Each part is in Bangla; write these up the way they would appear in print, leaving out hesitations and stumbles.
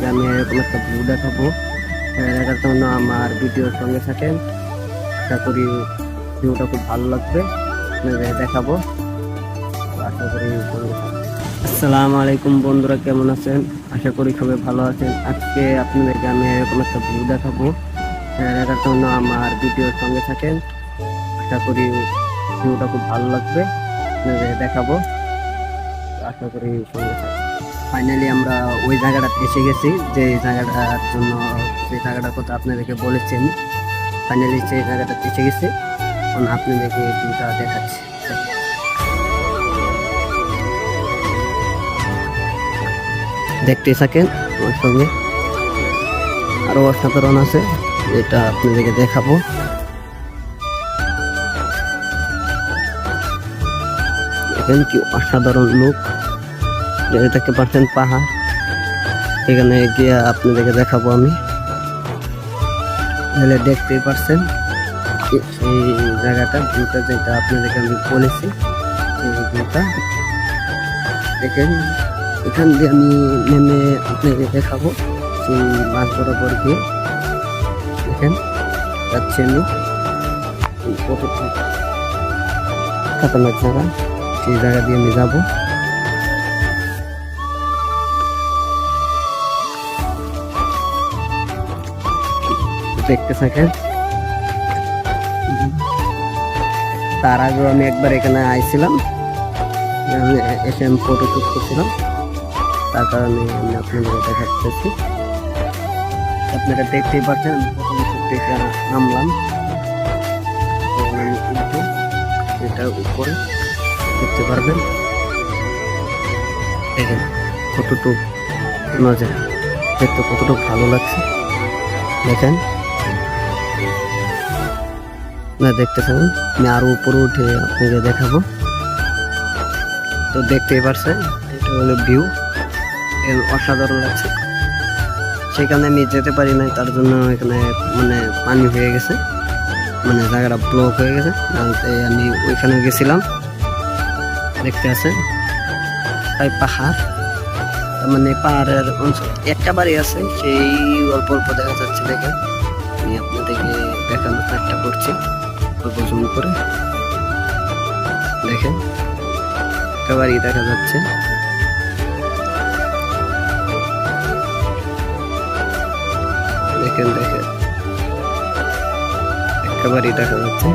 আপনাদেরকে আমি এরকম একটা ভিউ দেখাবো। দেখার জন্য আমার ভিডিওর সঙ্গে থাকেন। আশা করি ভিউটা খুব ভালো লাগবে, আপনাদের দেখাবো। আশা করি সঙ্গে থাকবেন। আসসালামু আলাইকুম বন্ধুরা, কেমন আছেন? আশা করি সবাই ভালো আছেন। আজকে আপনাদেরকে আমি এরকম একটা ভিউ দেখাবো। দেখার জন্য আমার ভিডিওর সঙ্গে থাকেন। আশা করি ভিউটা খুব ভালো লাগবে, আপনাদের দেখাবো। আশা করি সঙ্গে থাকবেন। ফাইনালি আমরা ওই জায়গাটাতে এসে গেছি, যে জায়গাটার জন্য, যে জায়গাটার কথা আপনাদেরকে বলেছি আমি। ফাইনালি সেই জায়গাটাতে এসে গেছি, এখন আপনাদেরকে ভিউটা দেখাচ্ছি। দেখতে থাকেন আমার সঙ্গে, আরো অসাধারণ আছে, এটা আপনাদেরকে দেখাবো। দেখেন কি অসাধারণ লুক, দেখতে পাচ্ছেন পাহাড়। এখানে গিয়ে আপনাদেরকে দেখাবো আমি। তাহলে দেখতেই পাচ্ছেন সেই জায়গাটা, ভিউটা যেটা আপনাদেরকে আমি বলেছি, সেই ভিউটা দেখেন। এখান দিয়ে আমি নেমে আপনাকে দেখাবো সেই মাছ বরাবর গিয়ে। দেখেন যাচ্ছি আমি, কতটা খতরনাক জায়গা, সেই জায়গা দিয়ে আমি যাবো। দেখতে থাকেন। তার আগেও আমি একবার এখানে আইছিলাম, এসে আমি ফটো শুট করছিলাম, তার কারণে আমি আপনাদের দেখাচ্ছি। আপনারা দেখতেই পাচ্ছেন ফটো শুট থেকে নামলাম, এটা উপরে দেখতে পারবেন। দেখেন কতটুকু নজর, দেখতে কতটুকু ভালো লাগছে। দেখেন না, দেখতে থাকুন, আমি আরো উপরে উঠে আপনাকে দেখাবো। তো দেখতেই পারছেন এটা হলো ভিউ, অসাধারণ লাগছে। সেখানে আমি যেতে পারি নাই, তার জন্য এখানে মানে পানি হয়ে গেছে, মানে জায়গাটা ব্লক হয়ে গেছে। আমি ওইখানে গেছিলাম, দেখতে আছেন তাই পাহাড়, মানে পাহাড়ের অঞ্চল একটা বাড়ি আছে, সেই অল্প অল্প দেখা যাচ্ছে। দেখেন আমি আপনাদেরকে দেখানোর চেষ্টা করছি অল্প জুম করে। দেখেন একটা বাড়ি দেখা যাচ্ছে। দেখেন দেখেন একটা বাড়ি দেখা যাচ্ছে।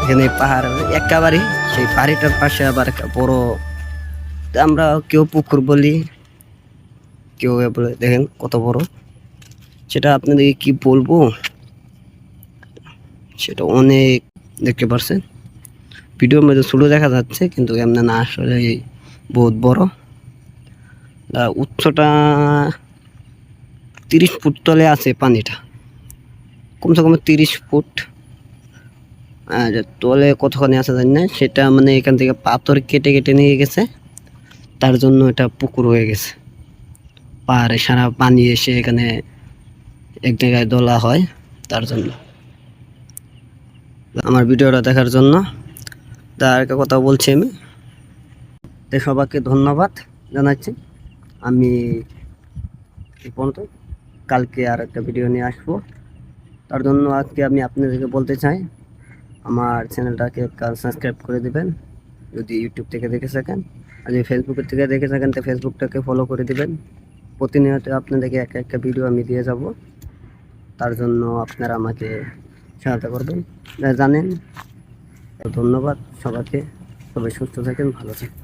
এখানে পাহাড় একটা বাড়ি, সেই বাড়িটার পাশে আবার একটা বড়, আমরা কেউ পুকুর বলি, কেউ বলে। দেখেন কত বড়, সেটা আপনাদেরকে কি বলবো, সেটা অনেক, দেখতে পারছেন ভিডিওর মধ্যে ছোট দেখা যাচ্ছে, কিন্তু এমনি না, আসলে বহুত বড়। উচ্চটা 30 ফুট তলে আছে পানিটা, কমসে কম 30 ফুট। আর তলে কতখানি আছে জানি না, সেটা মানে এখান থেকে পাথর কেটে কেটে নিয়ে গেছে, তার জন্য এটা পুকুর হয়ে গেছে। পাহাড়ে সারা পানি এসে এখানে এক জায়গায় দোলা হয়, তার জন্য। আমার ভিডিওটা দেখার জন্য তার একটা কথা বলছি আমি, সবাইকে ধন্যবাদ জানাচ্ছি। আমি এই পর্যন্ত, কালকে আর একটা ভিডিও নিয়ে আসবো। তার জন্য আজকে আমি আপনাদেরকে বলতে চাই, আমার চ্যানেলটাকে সাবস্ক্রাইব করে দিবেন যদি ইউটিউব থেকে দেখে থাকেন, আর যদি ফেসবুকের থেকে দেখে থাকেন তো ফেসবুকটাকে ফলো করে দিবেন। প্রতিনিয়ত আপনাদেরকে একটা ভিডিও আমি দিয়ে যাব, তার জন্য আপনারা আমাকে সহায়তা করবেন, জানেন। ধন্যবাদ সবাইকে, সবাই সুস্থ থাকেন, ভালো থাকেন।